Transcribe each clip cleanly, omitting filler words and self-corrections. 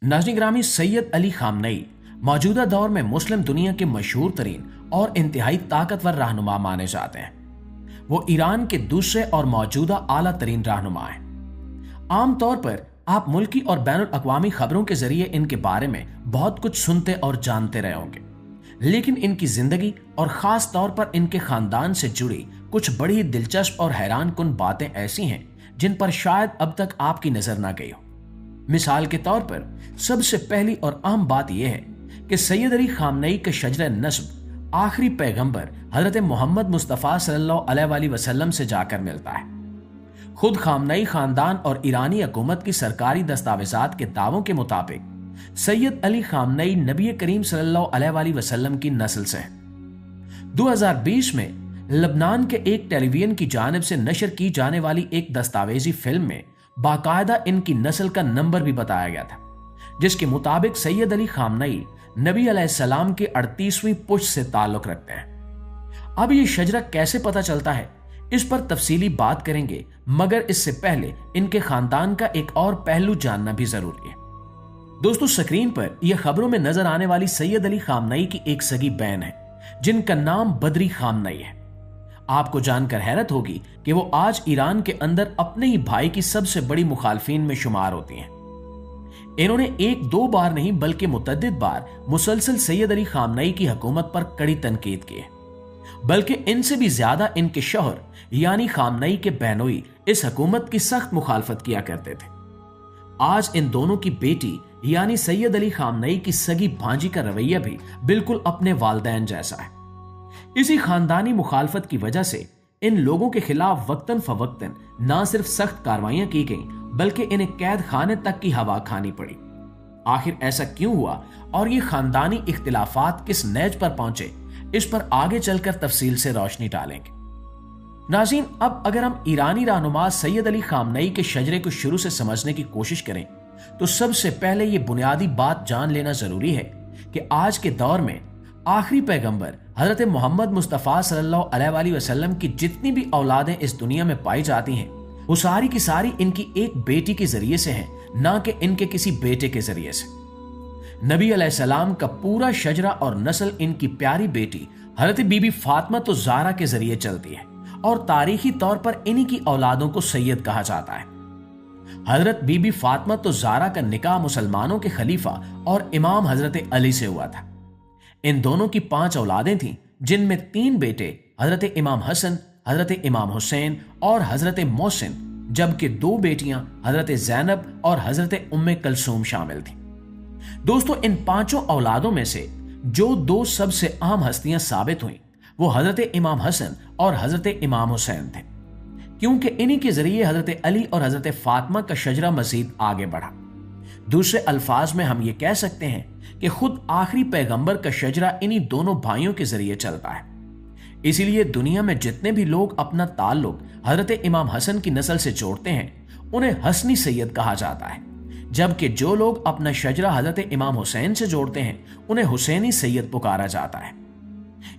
नाज़रीन गिरामी, सैयद अली खामनेई मौजूदा दौर में मुस्लिम दुनिया के मशहूर तरीन और इंतहाई ताकतवर रहनुमा माने जाते हैं। वो ईरान के दूसरे और मौजूदा आला तरीन रहनुमा हैं। आमतौर पर आप मुल्की और बैनुल अक़वामी खबरों के जरिए इनके बारे में बहुत कुछ सुनते और जानते रहे होंगे, लेकिन इनकी जिंदगी और खास तौर पर इनके खानदान से जुड़ी कुछ बड़ी दिलचस्प और हैरान कुन बातें ऐसी हैं जिन पर शायद अब तक आपकी नजर ना गई हो। मिसाल के तौर पर सबसे पहली और अहम बात यह है कि सैयद अली खामनेई के शजरे नस्ब आखिरी पैगंबर हजरत मोहम्मद मुस्तफ़ा सल्लल्लाहु अलैहि वसल्लम से जाकर मिलता है। खुद खामनेई खानदान और ईरानी हुकूमत की सरकारी दस्तावेजात के दावों के मुताबिक सैयद अली खामनेई नबी करीम सल्लल्लाहु अलैहि वसल्लम की नस्ल से है। 2020 में लबनान के एक टेलीविजन की जानिब से नशर की जाने वाली एक दस्तावेजी फिल्म में बाकायदा इनकी नस्ल का नंबर भी बताया गया था, जिसके मुताबिक सैयद अली खामनेई नबी अलैहिस्सलाम के 38वीं पुश्त से ताल्लुक रखते हैं। अब ये शजरा कैसे पता चलता है, इस पर तफसीली बात करेंगे, मगर इससे पहले इनके खानदान का एक और पहलू जानना भी जरूरी है। दोस्तों, स्क्रीन पर यह खबरों में नजर आने वाली सैयद अली खामनेई की एक सगी बहन है, जिनका नाम बदरी खामनेई है। आपको जानकर हैरत होगी कि वो आज ईरान के अंदर अपने ही भाई की सबसे बड़ी मुखालफिन में शुमार होती हैं। इन्होंने एक दो बार नहीं बल्कि मुतअद्दिद बार मुसलसल सैयद अली खामनेई की हुकूमत पर कड़ी तनकीद की है, बल्कि इनसे भी ज्यादा इनके शौहर यानी खामनेई के बहनोई इस हुकूमत की सख्त मुखालफत किया करते थे। आज इन दोनों की बेटी यानी सैयद अली खामनेई की सगी भांजी का रवैया भी बिल्कुल अपने वालिदैन जैसा है। इसी खानदानी मुखालफत की वजह से इन लोगों के खिलाफ वक्तन फवक्तन न सिर्फ सख्त कार्रवाइयां की गईं, बल्कि इन्हें कैद खाने तक की हवा खानी पड़ी। आखिर ऐसा क्यों हुआ और ये खानदानी इख्तिलाफात किस नैज पर पहुंचे, इस पर आगे चलकर तफसील से रोशनी डालेंगे। नाज़रीन, अब अगर हम ईरानी रहनुमा सैयद अली खामनेई के शजरे को शुरू से समझने की कोशिश करें तो सबसे पहले ये बुनियादी बात जान लेना जरूरी है कि आज के दौर में आखिरी पैगंबर हजरत मोहम्मद मुस्तफ़ा सल्लल्लाहु अलैहि वसल्लम की जितनी भी औलादें इस दुनिया में पाई जाती हैं, वो सारी की सारी इनकी एक बेटी के जरिए से हैं, ना कि इनके किसी बेटे के जरिए से। नबी अलैहिस्सलाम का पूरा शजरा और नस्ल इनकी प्यारी बेटी हजरत बीबी फातिमा तो ज़हरा के जरिए चलती है और तारीखी तौर पर इन्हीं की औलादों को सैयद कहा जाता है। हजरत बीबी फातिमा तो ज़हरा का निकाह मुसलमानों के खलीफा और इमाम हजरत अली से हुआ था। इन दोनों की 5 औलादें थीं, जिनमें 3 बेटे हजरत इमाम हसन, हजरत इमाम हुसैन और हजरत मोहसिन, जबकि 2 बेटियां हजरत ज़ैनब और हजरत उम्मे कलसूम शामिल थीं। दोस्तों, इन 5 औलादों में से जो 2 सबसे अहम हस्तियां साबित हुई वो हजरत इमाम हसन और हजरत इमाम हुसैन थे, क्योंकि इन्हीं के जरिए हजरत अली और हजरत फातिमा का शजरा मजीद आगे बढ़ा। दूसरे अल्फाज में हम ये कह सकते हैं कि खुद आखिरी पैगंबर का शजरा इन्हीं दोनों भाइयों के जरिए चलता है। इसीलिए दुनिया में जितने भी लोग अपना ताल्लुक हजरत इमाम हसन की नस्ल से जोड़ते हैं, उन्हें हसनी सैयद कहा जाता है, जबकि जो लोग अपना शजरा हजरत इमाम हुसैन से जोड़ते हैं, उन्हें हुसैनी सैयद पुकारा जाता है।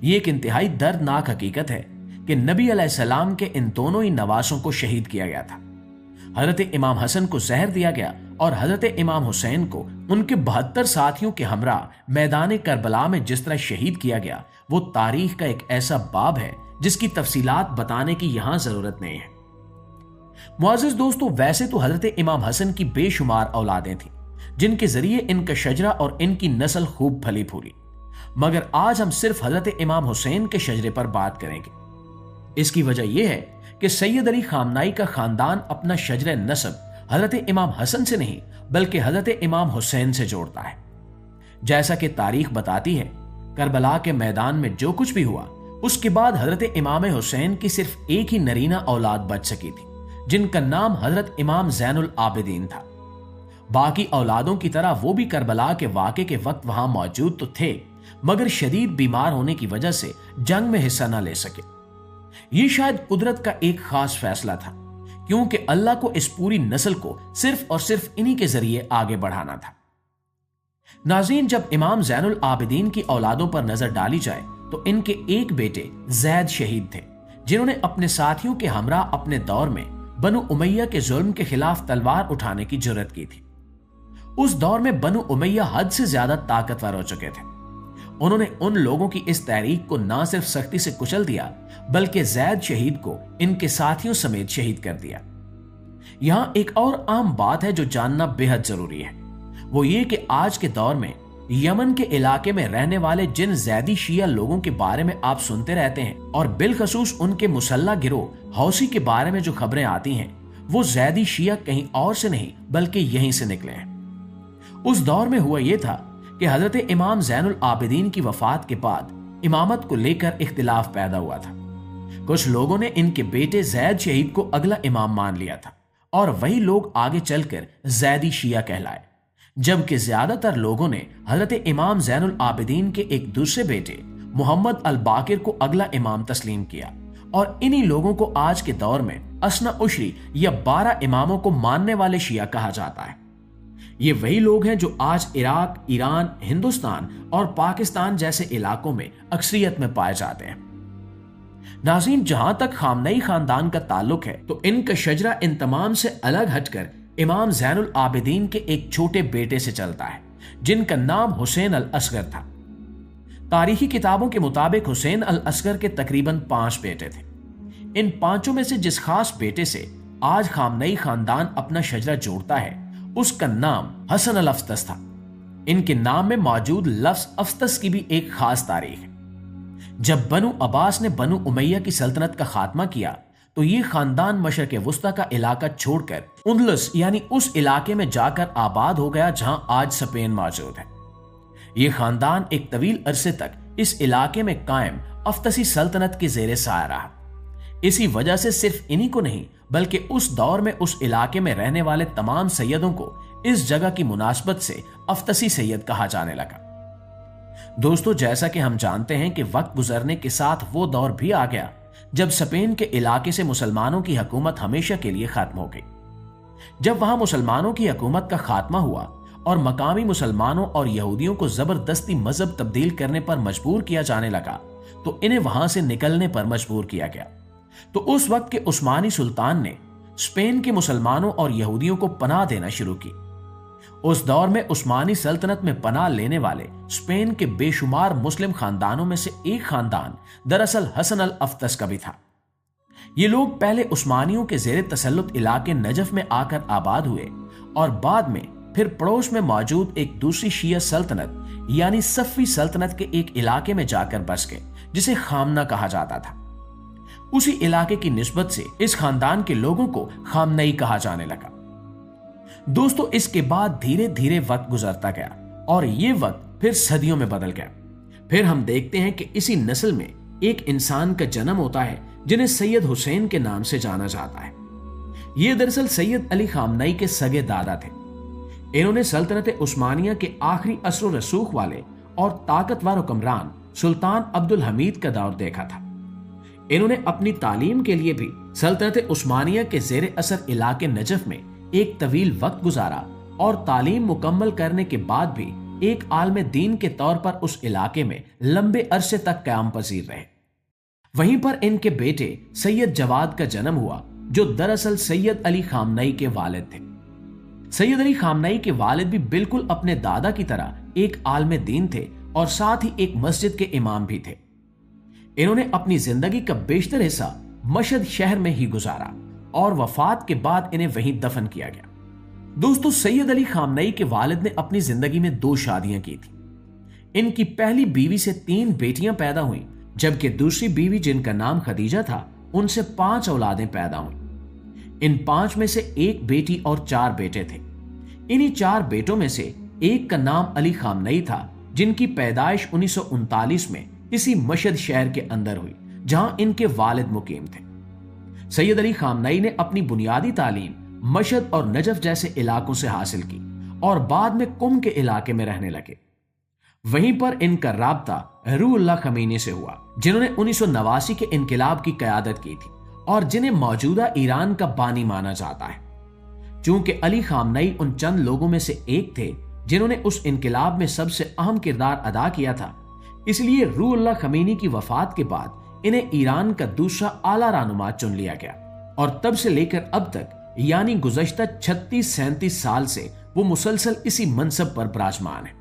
ये एक इंतहाई दर्दनाक हकीकत है कि नबी अलैहिस्सलाम के इन दोनों ही नवासों को शहीद किया गया था। हजरत इमाम हसन को जहर दिया गया और हजरत इमाम हुसैन को उनके 72 साथियों के हमरा मैदान करबला में जिस तरह शहीद किया गया, वो तारीख का एक ऐसा बाब है जिसकी तफसीलात बताने की यहां जरूरत नहीं है। मुअज़्ज़िज़ दोस्तों, वैसे तो हजरत इमाम हसन की बेशुमार औलादें थीं, जिनके जरिए इनका शजरा और इनकी नस्ल खूब फली फूली, मगर आज हम सिर्फ हजरत इमाम हुसैन के शजरे पर बात करेंगे। इसकी वजह यह है कि सैयद अली खामनेई का खानदान अपना शजरे नस्ब हजरत इमाम हसन से नहीं बल्कि हजरत इमाम हुसैन से जोड़ता है। जैसा कि तारीख बताती है, करबला के मैदान में जो कुछ भी हुआ, उसके बाद हजरत इमाम हुसैन की सिर्फ एक ही नरीना औलाद बच सकी थी, जिनका नाम हजरत इमाम ज़ैनुल आबिदीन था। बाकी औलादों की तरह वो भी करबला के वाक़े के वक्त वहां मौजूद तो थे, मगर शदीद बीमार होने की वजह से जंग में हिस्सा न ले सके। ये शायद कुदरत का एक खास फैसला था, क्योंकि अल्लाह को इस पूरी नस्ल को सिर्फ और सिर्फ इन्हीं के जरिए आगे बढ़ाना था। नाज़रीन, जब इमाम ज़ैनुल आबिदीन की औलादों पर नजर डाली जाए तो इनके एक बेटे ज़ैद शहीद थे, जिन्होंने अपने साथियों के हमरा अपने दौर में बनु उमैया के जुल्म के खिलाफ तलवार उठाने की जुर्रत की थी। उस दौर में बनु उमैया हद से ज्यादा ताकतवर हो चुके थे। उन्होंने उन लोगों की इस तहरीक को न सिर्फ सख्ती से कुचल दिया, बल्कि जैद शहीद को इनके साथियों समेत शहीद कर दिया। यहां एक और आम बात है जो जानना बेहद जरूरी है, वो ये कि आज के दौर में यमन के इलाके में रहने वाले जिन जैदी शिया लोगों के बारे में आप सुनते रहते हैं और बिलखसूस उनके मुसल्ला गिरोह हौसी के बारे में जो खबरें आती हैं, वो जैदी शिया कहीं और से नहीं बल्कि यहीं से निकले हैं। उस दौर में हुआ यह था कि हजरत इमाम ज़ैनुल आबिदीन की वफात के बाद इमामत को लेकर इख्तिलाफ पैदा हुआ था। कुछ लोगों ने इनके बेटे जैद शहीद को अगला इमाम मान लिया था और वही लोग आगे चलकर जैदी शिया कहलाए, जबकि ज्यादातर लोगों ने हजरत इमाम ज़ैनुल आबिदीन के एक दूसरे बेटे मोहम्मद अल बाकिर को अगला इमाम तस्लीम किया और इन्हीं लोगों को आज के दौर में असना उशरी या 12 इमामों को मानने वाले शिया कहा जाता है। ये वही लोग हैं जो आज इराक, ईरान, हिंदुस्तान और पाकिस्तान जैसे इलाकों में अक्सरियत में पाए जाते हैं। नाज़रीन, जहां तक खामनई खानदान का ताल्लुक है तो इनका शजरा इन तमाम से अलग हटकर इमाम ज़ैनुल आबिदीन के एक छोटे बेटे से चलता है, जिनका नाम हुसैन अल असगर था। तारीखी किताबों के मुताबिक हुसैन अल असगर के तकरीबन 5 बेटे थे। इन 5 में से जिस खास बेटे से आज खामनई खानदान अपना शजरा जोड़ता है, उसका नाम हसन अल अफ्तस था। इनके नाम में मौजूद लफ्ज अफ्तस की भी एक खास तारीख है। जब बनु अब्बास ने बनु उमैया की सल्तनत का खात्मा किया तो ये खानदान मशरक़ वुस्ता का इलाका छोड़कर उंदलस यानी उस इलाके में जाकर आबाद हो गया जहां आज स्पेन मौजूद है। ये खानदान एक तवील अरसे तक इस इलाके में कायम अफ्तसी सल्तनत के ज़ेरे साया रहा। इसी वजह से सिर्फ इन्हीं को नहीं बल्कि उस दौर में उस इलाके में रहने वाले तमाम सैयदों को इस जगह की मुनासबत से अफ्तसी सैयद कहा जाने लगा। दोस्तों, जैसा कि हम जानते हैं कि वक्त गुजरने के साथ वो दौर भी आ गया जब स्पेन के इलाके से मुसलमानों की हुकूमत हमेशा के लिए खत्म हो गई। जब वहां मुसलमानों की हुकूमत का खात्मा हुआ और मकामी मुसलमानों और यहूदियों को जबरदस्ती मजहब तब्दील करने पर मजबूर किया जाने लगा तो इन्हें वहां से निकलने पर मजबूर किया गया। तो उस वक्त के उस्मानी सुल्तान ने स्पेन के मुसलमानों और यहूदियों को पनाह देना शुरू की। उस दौर में उस्मानी सल्तनत में पनाह लेने वाले स्पेन के बेशुमार मुस्लिम खानदानों में से एक खानदान दरअसल हसन अल अफ्तस का भी था। ये लोग पहले उस्मानियों के जेरे तसल्लुत इलाके नजफ में आकर आबाद हुए और बाद में फिर पड़ोस में मौजूद एक दूसरी शिया सल्तनत यानी सफ़ी सल्तनत के एक इलाके में जाकर बस गए, जिसे खामना कहा जाता था। उसी इलाके की निस्बत से इस खानदान के लोगों को खामनई कहा जाने लगा। दोस्तों, इसके बाद धीरे धीरे वक्त गुजरता गया और ये वक्त फिर सदियों में बदल गया। फिर हम देखते हैं कि इसी नस्ल में एक इंसान का जन्म होता है जिन्हें सैयद हुसैन के नाम से जाना जाता है। ये दरअसल सैयद अली खामनई के सगे दादा थे। इन्होंने सल्तनत उस्मानिया के आखिरी असर रसूख वाले और ताकतवर हुक्मरान सुल्तान अब्दुल हमीद का दौर देखा था। इन्होंने अपनी तालीम के लिए भी सल्तनत उस्मानिया के जेर असर इलाके नजफ में एक तवील वक्त गुजारा और तालीम मुकम्मल करने के बाद भी एक आलम दीन के तौर पर उस इलाके में लंबे अरसे तक क़याम पजीर रहे। वहीं पर इनके बेटे सैयद जवाद का जन्म हुआ, जो दरअसल सैयद अली खामनई के वालिद थे। सैयद अली खामनई के वालिद भी बिल्कुल अपने दादा की तरह एक आलम दीन थे और साथ ही एक मस्जिद के इमाम भी थे। इन्होंने अपनी जिंदगी का बेशतर हिस्सा मशहद शहर में ही गुजारा और वफात के बाद इन्हें वहीं दफन किया गया। दोस्तों, सैयद अली खामनई के वालिद ने अपनी जिंदगी में 2 शादियां की थी। इनकी पहली बीवी से 3 बेटियां पैदा हुईं, जबकि दूसरी बीवी जिनका नाम खदीजा था, उनसे 5 औलादें पैदा हुईं। इन 5 में से 1 बेटी और 4 बेटे थे। इन्हीं 4 बेटों में से एक का नाम अली खामनई था, जिनकी पैदाइश 1939 में इसी मशहद शहर के अंदर हुई, जहां इनके वालिद मुकीम थे। सैयद अली खामनई ने अपनी बुनियादी तालीम मशहद और नजफ जैसे इलाकों से हासिल की और बाद में कुम के इलाके में रहने लगे। वहीं पर इनका राब्ता रूहुल्लाह खमीनी से हुआ, जिन्होंने 1989 के इनकलाब की क़यादत की थी और जिन्हें मौजूदा ईरान का बानी माना जाता है। चूंकि अली खामनई उन चंद लोगों में से एक थे जिन्होंने उस इनकलाब में सबसे अहम किरदार अदा किया था, इसलिए रूहुल्लाह खमीनी की वफात के बाद इन्हें ईरान का दूसरा आला रहनुमा चुन लिया गया और तब से लेकर अब तक यानी गुज़श्ता 36-37 साल से वो मुसलसल इसी मनसब पर विराजमान है।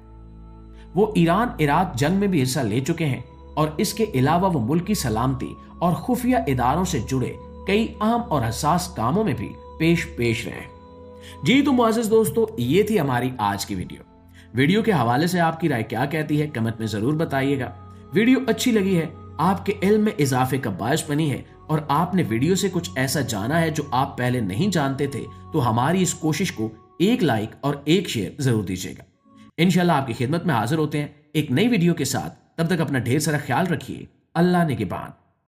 वो ईरान इराक जंग में भी हिस्सा ले चुके हैं और इसके अलावा वो मुल्की सलामती और खुफिया इदारों से जुड़े कई अहम और हसास कामों में भी पेश रहे हैं। जी तो मुआज़िज़ दोस्तों, ये थी हमारी आज की वीडियो के हवाले से आपकी राय क्या कहती है कमेंट में जरूर बताइएगा। वीडियो अच्छी लगी है, आपके इल्म में इजाफे का बायस बनी है और आपने वीडियो से कुछ ऐसा जाना है जो आप पहले नहीं जानते थे, तो हमारी इस कोशिश को एक लाइक और एक शेयर जरूर दीजिएगा। इंशाल्लाह आपकी खिदमत में हाजिर होते हैं एक नई वीडियो के साथ। तब तक अपना ढेर सारा ख्याल रखिए। अल्लाह निगहबान।